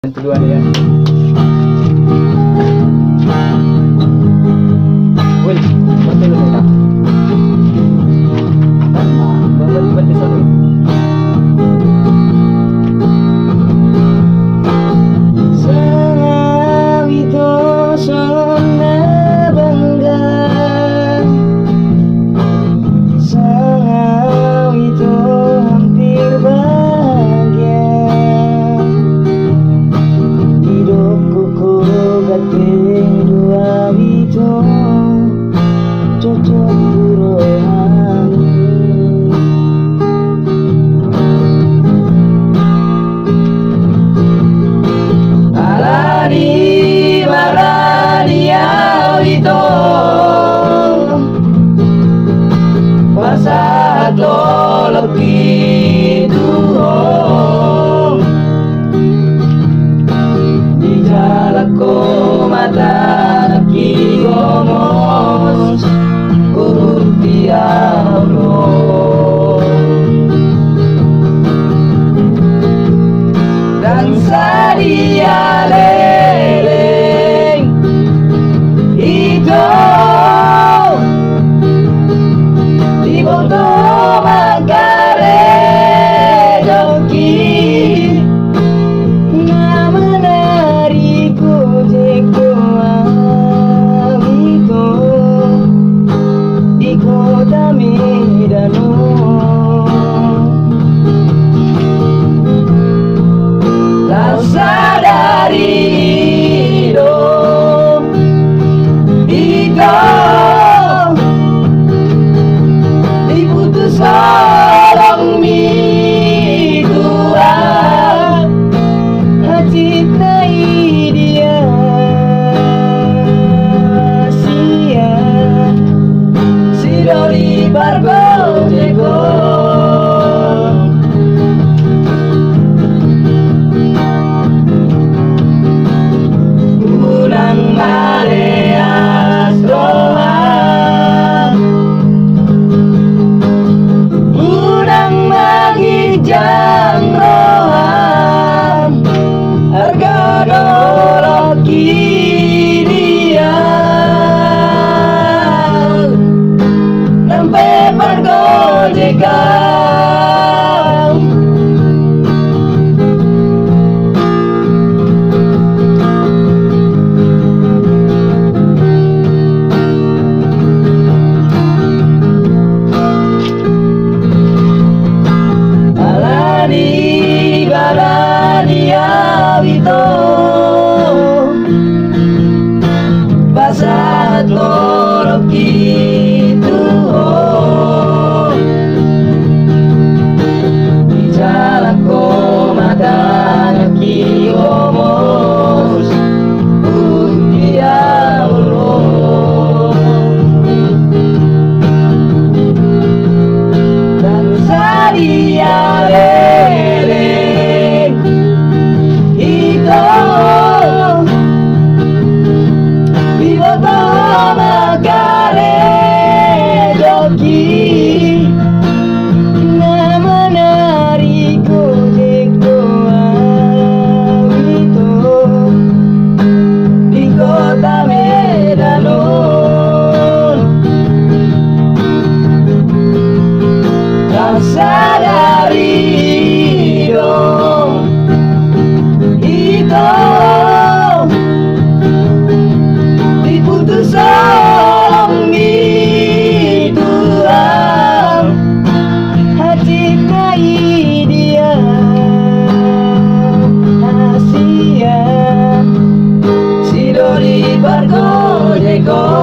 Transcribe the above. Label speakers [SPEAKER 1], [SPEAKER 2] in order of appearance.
[SPEAKER 1] Yang kedua nih ya. Wih, berarti lu nih. Berarti sorry.
[SPEAKER 2] Sawito sona bangga, sawito hampir bahagia. Hidupku gating dua wito, cocok burohani. Alani marani awito, pasat lolok duo. Di jalako mata nakigomos, kurunti Allah. Dan sadia leleng itu di boto makare doki na menariku jeko itu di kota Medano. Kau sadari hidup itu diputus olong midua, hati dia sia sidori bargo jego. Unang maleas rohan, unang magijang rohan, harga dolok dia sampai bergojekan. Alani balani awito, pasat lorok itu di jalako mata nakigomos, kurunti Allah. Dan sadia leleng itu di boto makare doki na menariku jeko itu di kota Medano. Kau sadari dong itu diputus olong midua, hati dia sia sidori bargo jego.